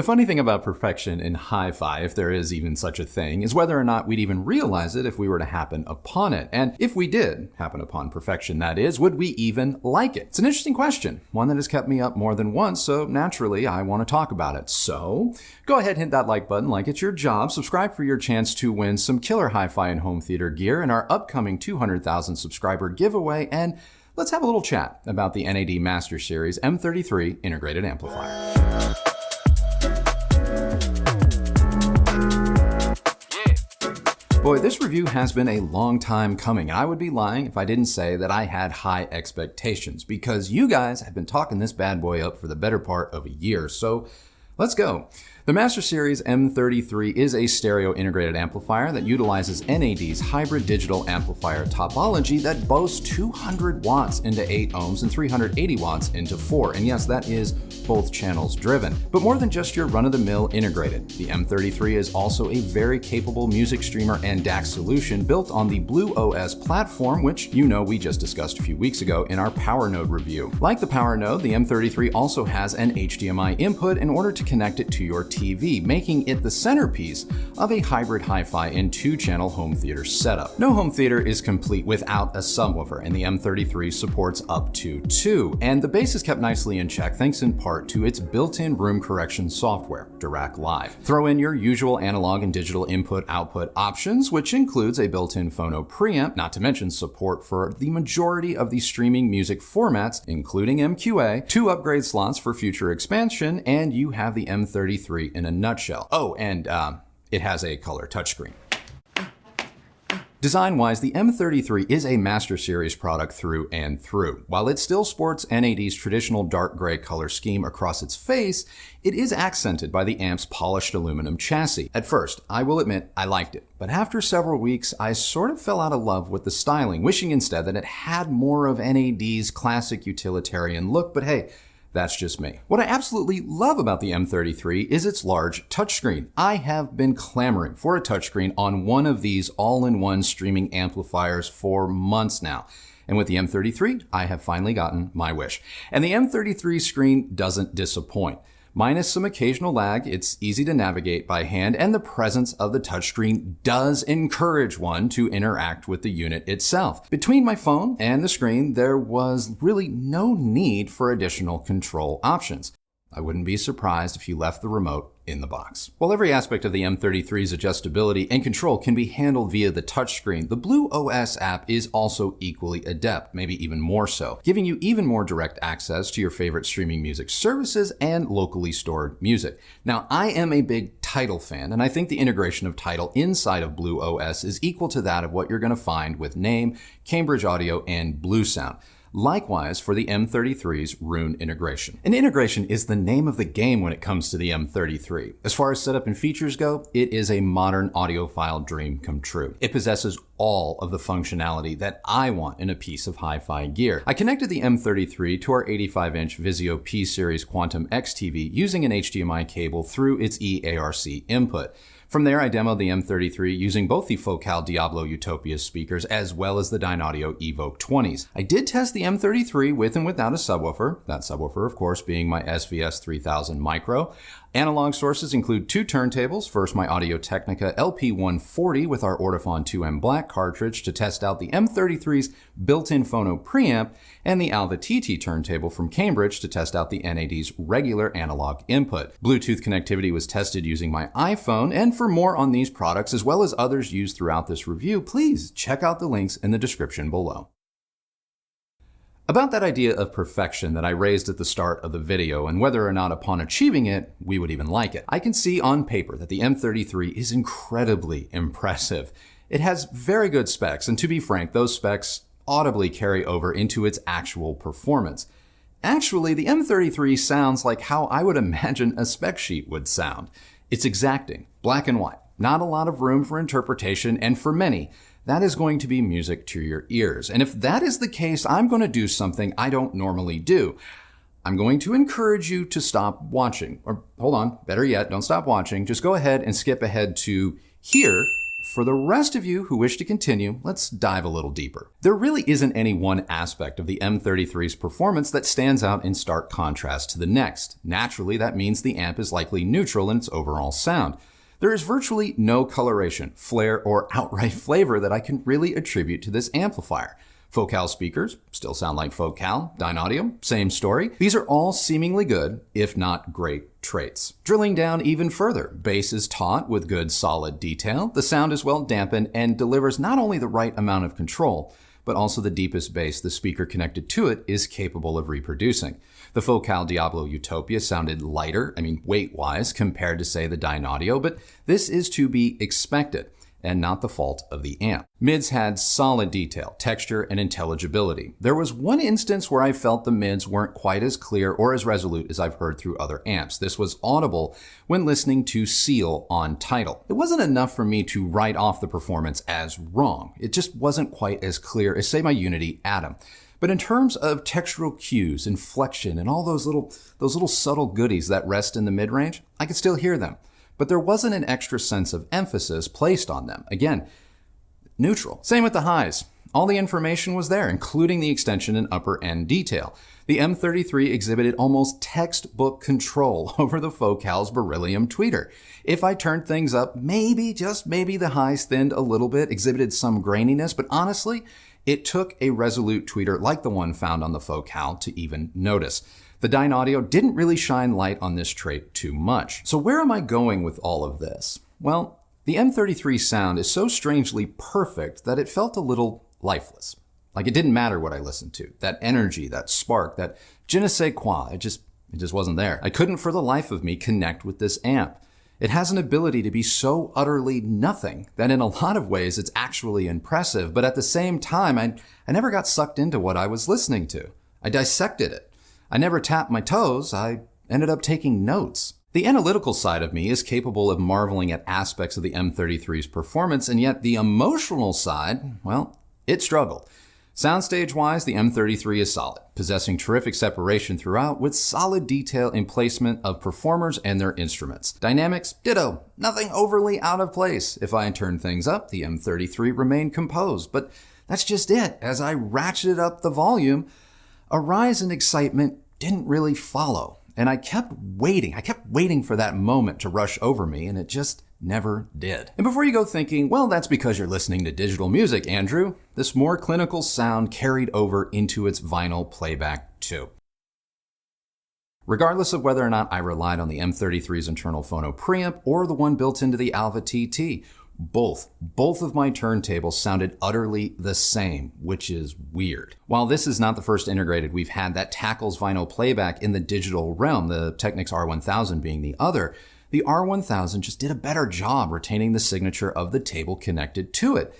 The funny thing about perfection in hi-fi, if there is even such a thing, is whether or not we'd even realize it if we were to happen upon it. And if we did happen upon perfection, that is, would we even like it? It's an interesting question, one that has kept me up more than once, so naturally I want to talk about it. So go ahead, hit that like button like it's your job, subscribe for your chance to win some killer hi-fi and home theater gear in our upcoming 200,000 subscriber giveaway, and let's have a little chat about the NAD Master Series M33 integrated amplifier. Boy, this review has been a long time coming, and I would be lying if I didn't say that I had high expectations, because you guys have been talking this bad boy up for the better part of a year, so let's go. The Master Series M33 is a stereo integrated amplifier that utilizes NAD's hybrid digital amplifier topology that boasts 200 watts into 8 ohms and 380 watts into 4. And yes, that is both channels driven. But more than just your run-of-the-mill integrated, the M33 is also a very capable music streamer and DAC solution built on the BluOS platform, which you know we just discussed a few weeks ago in our Powernode review. Like the Powernode, the M33 also has an HDMI input in order to connect it to your TV, making it the centerpiece of a hybrid hi-fi and 2-channel home theater setup. No home theater is complete without a subwoofer, and the M33 supports up to 2, and the bass is kept nicely in check thanks in part to its built-in room correction software, DRAWBACKS Live. Throw in your usual analog and digital input-output options, which includes a built-in phono preamp, not to mention support for the majority of the streaming music formats, including MQA, 2 upgrade slots for future expansion, and you have the M33 in a nutshell. Oh, and it has a color touchscreen. Design-wise, the M33 is a Master Series product through and through. While it still sports NAD's traditional dark gray color scheme across its face, it is accented by the amp's polished aluminum chassis. At first, I will admit I liked it, but after several weeks, I sort of fell out of love with the styling, wishing instead that it had more of NAD's classic utilitarian look, but hey, that's just me. What I absolutely love about the M33 is its large touchscreen. I have been clamoring for a touchscreen on one of these all-in-one streaming amplifiers for months now. And with the M33, I have finally gotten my wish. And the M33 screen doesn't disappoint. Minus some occasional lag, it's easy to navigate by hand, and the presence of the touchscreen does encourage one to interact with the unit itself. Between my phone and the screen, there was really no need for additional control options. I wouldn't be surprised if you left the remote in the box. While every aspect of the M33's adjustability and control can be handled via the touchscreen, the BluOS app is also equally adept, maybe even more so, giving you even more direct access to your favorite streaming music services and locally stored music. Now, I am a big Tidal fan, and I think the integration of Tidal inside of BluOS is equal to that of what you're going to find with Naim, Cambridge Audio, and Bluesound. Likewise for the M33's Roon integration. And integration is the name of the game when it comes to the M33. As far as setup and features go, it is a modern audiophile dream come true. It possesses all of the functionality that I want in a piece of hi-fi gear. I connected the M33 to our 85-inch Vizio P-Series Quantum X TV using an HDMI cable through its eARC input. From there, I demoed the M33 using both the Focal Diablo Utopia speakers as well as the Dynaudio Evoke 20s. I did test the M33 with and without a subwoofer, that subwoofer of course being my SVS 3000 Micro. Analog sources include 2 turntables, first my Audio-Technica LP140 with our Ortophon 2M Black cartridge to test out the M33's built-in phono preamp, and the Alva TT turntable from Cambridge to test out the NAD's regular analog input. Bluetooth connectivity was tested using my iPhone, and for more on these products as well as others used throughout this review, please check out the links in the description below. About that idea of perfection that I raised at the start of the video and whether or not upon achieving it, we would even like it. I can see on paper that the M33 is incredibly impressive. It has very good specs, and to be frank, those specs audibly carry over into its actual performance. Actually, the M33 sounds like how I would imagine a spec sheet would sound. It's exacting, black and white, not a lot of room for interpretation, and for many, that is going to be music to your ears. And if that is the case, I'm going to do something I don't normally do. I'm going to encourage you to stop watching. Or hold on, better yet, don't stop watching. Just go ahead and skip ahead to here For the rest of you who wish to continue, let's dive a little deeper. There really isn't any one aspect of the M33's performance that stands out in stark contrast to the next. Naturally, that means the amp is likely neutral in its overall sound. There is virtually no coloration, flare, or outright flavor that I can really attribute to this amplifier. Focal speakers still sound like Focal. Dynaudio, same story. These are all seemingly good, if not great traits. Drilling down even further, bass is taut with good solid detail. The sound is well dampened and delivers not only the right amount of control, but also the deepest bass the speaker connected to it is capable of reproducing. The Focal Diablo Utopia sounded lighter, weight-wise, compared to, say, the Dynaudio, but this is to be expected and not the fault of the amp. Mids had solid detail, texture, and intelligibility. There was one instance where I felt the mids weren't quite as clear or as resolute as I've heard through other amps. This was audible when listening to Seal on Tidal. It wasn't enough for me to write off the performance as wrong. It just wasn't quite as clear as, say, my Uniti Atom. But in terms of textural cues, inflection, and all those little subtle goodies that rest in the mid-range, I could still hear them. But there wasn't an extra sense of emphasis placed on them. Again, neutral. Same with the highs. All the information was there, including the extension and upper end detail. The M33 exhibited almost textbook control over the Focal's beryllium tweeter. If I turned things up, maybe, just maybe, the highs thinned a little bit, exhibited some graininess, but honestly, it took a resolute tweeter like the one found on the Focal to even notice. The Dynaudio didn't really shine light on this trait too much. So where am I going with all of this? Well, the M33 sound is so strangely perfect that it felt a little lifeless. Like it didn't matter what I listened to. That energy, that spark, that je ne sais quoi, it just wasn't there. I couldn't for the life of me connect with this amp. It has an ability to be so utterly nothing that in a lot of ways it's actually impressive, but at the same time, I never got sucked into what I was listening to. I dissected it. I never tapped my toes, I ended up taking notes. The analytical side of me is capable of marveling at aspects of the M33's performance, and yet the emotional side, well, it struggled. Soundstage-wise, the M33 is solid, possessing terrific separation throughout with solid detail in placement of performers and their instruments. Dynamics, ditto, nothing overly out of place. If I turned things up, the M33 remained composed, but that's just it. As I ratcheted up the volume, a rise in excitement didn't really follow, and I kept waiting for that moment to rush over me, and it just never did. And before you go thinking, well, that's because you're listening to digital music, Andrew, this more clinical sound carried over into its vinyl playback too. Regardless of whether or not I relied on the M33's internal phono preamp or the one built into the Alva TT, both of my turntables sounded utterly the same, which is weird. While this is not the first integrated we've had that tackles vinyl playback in the digital realm, the Technics R1000 being the other, the R1000 just did a better job retaining the signature of the table connected to it.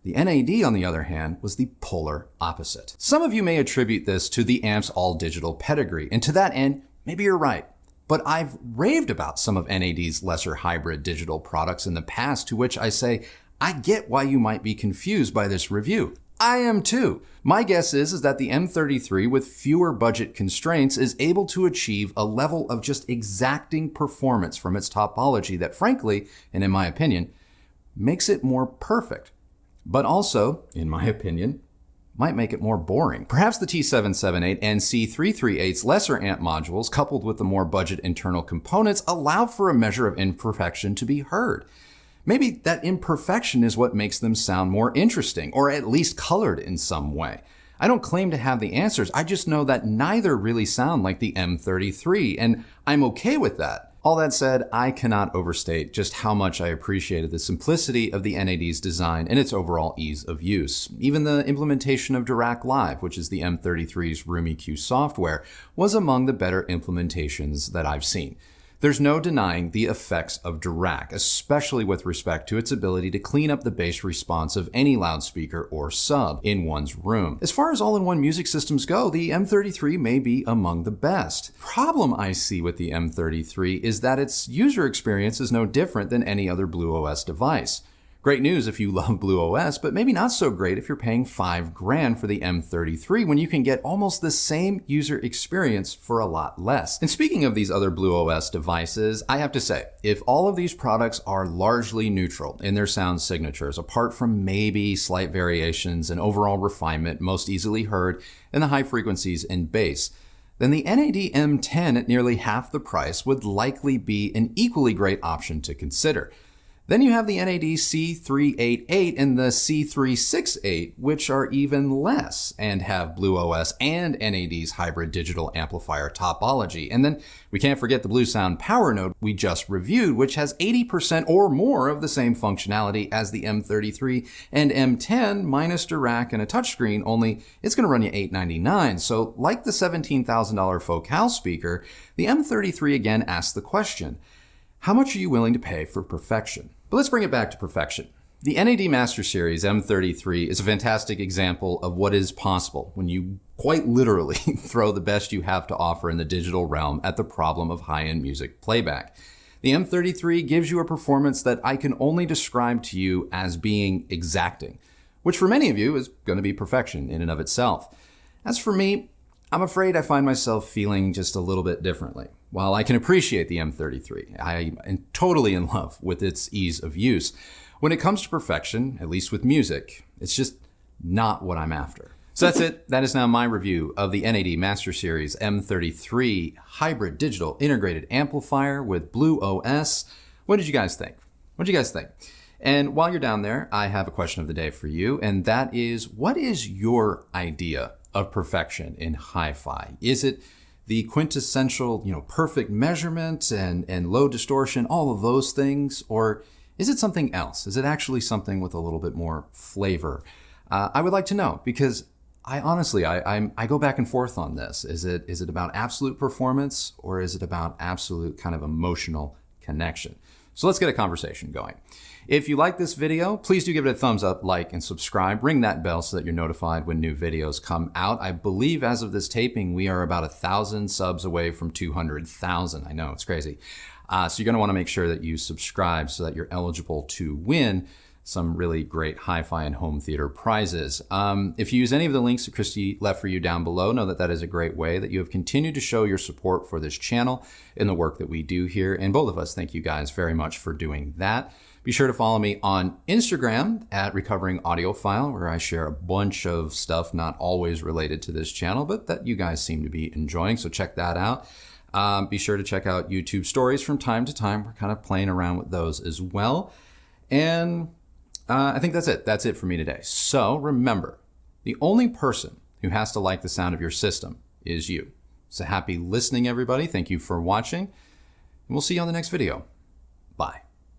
The NAD, on the other hand, was the polar opposite. Some of you may attribute this to the amp's all-digital pedigree, and to that end, maybe you're right. But I've raved about some of NAD's lesser hybrid digital products in the past, to which I say, I get why you might be confused by this review. I am too. My guess is that the M33, with fewer budget constraints, is able to achieve a level of just exacting performance from its topology that, frankly, and in my opinion, makes it more perfect. But also, in my opinion, might make it more boring. Perhaps the T778 and C338's lesser amp modules, coupled with the more budget internal components, allow for a measure of imperfection to be heard. Maybe that imperfection is what makes them sound more interesting, or at least colored in some way. I don't claim to have the answers, I just know that neither really sound like the M33, and I'm okay with that. All that said, I cannot overstate just how much I appreciated the simplicity of the NAD's design and its overall ease of use. Even the implementation of DRAWBACK Live, which is the M33's Room EQ software, was among the better implementations that I've seen. There's no denying the effects of DRAWBACK, especially with respect to its ability to clean up the bass response of any loudspeaker or sub in one's room. As far as all-in-one music systems go, the M33 may be among the best. The problem I see with the M33 is that its user experience is no different than any other BluOS device. Great news if you love BluOS, but maybe not so great if you're paying $5,000 for the M33 when you can get almost the same user experience for a lot less. And speaking of these other BluOS devices, I have to say, if all of these products are largely neutral in their sound signatures, apart from maybe slight variations and overall refinement most easily heard in the high frequencies and bass, then the NAD M10 at nearly half the price would likely be an equally great option to consider. Then you have the NAD C388 and the C368, which are even less and have BluOS and NAD's hybrid digital amplifier topology. And then we can't forget the Bluesound Powernode we just reviewed, which has 80% or more of the same functionality as the M33 and M10 minus DRAC and a touchscreen, only it's going to run you $899. So like the $17,000 Focal speaker, the M33 again asks the question, how much are you willing to pay for perfection? But let's bring it back to perfection. The NAD Master Series M33 is a fantastic example of what is possible when you quite literally throw the best you have to offer in the digital realm at the problem of high-end music playback. The M33 gives you a performance that I can only describe to you as being exacting, which for many of you is going to be perfection in and of itself. As for me, I'm afraid I find myself feeling just a little bit differently. While I can appreciate the M33, I am totally in love with its ease of use. When it comes to perfection, at least with music, it's just not what I'm after. So that's it. That is now my review of the NAD Master Series M33 hybrid digital integrated amplifier with BluOS. What did you guys think? What did you guys think? And while you're down there, I have a question of the day for you, and that is, what is your idea of perfection in hi-fi? Is it the quintessential, perfect measurement and low distortion, all of those things? Or is it something else? Is it actually something with a little bit more flavor? I would like to know, because I honestly go back and forth on this. Is it about absolute performance, or is it about absolute kind of emotional connection? So let's get a conversation going. If you like this video, please do give it a thumbs up, like, and subscribe. Ring that bell so that you're notified when new videos come out. I believe as of this taping, we are about 1,000 subs away from 200,000. I know, it's crazy. So you're going to want to make sure that you subscribe so that you're eligible to win some really great hi-fi and home theater prizes. If you use any of the links that Christy left for you down below, know that that is a great way that you have continued to show your support for this channel and the work that we do here. And both of us thank you guys very much for doing that. Be sure to follow me on Instagram at Recovering Audiophile, where I share a bunch of stuff not always related to this channel, but that you guys seem to be enjoying. So check that out. Be sure to check out YouTube stories from time to time. We're kind of playing around with those as well. And I think that's it. That's it for me today. So remember, the only person who has to like the sound of your system is you. So happy listening, everybody. Thank you for watching, and we'll see you on the next video.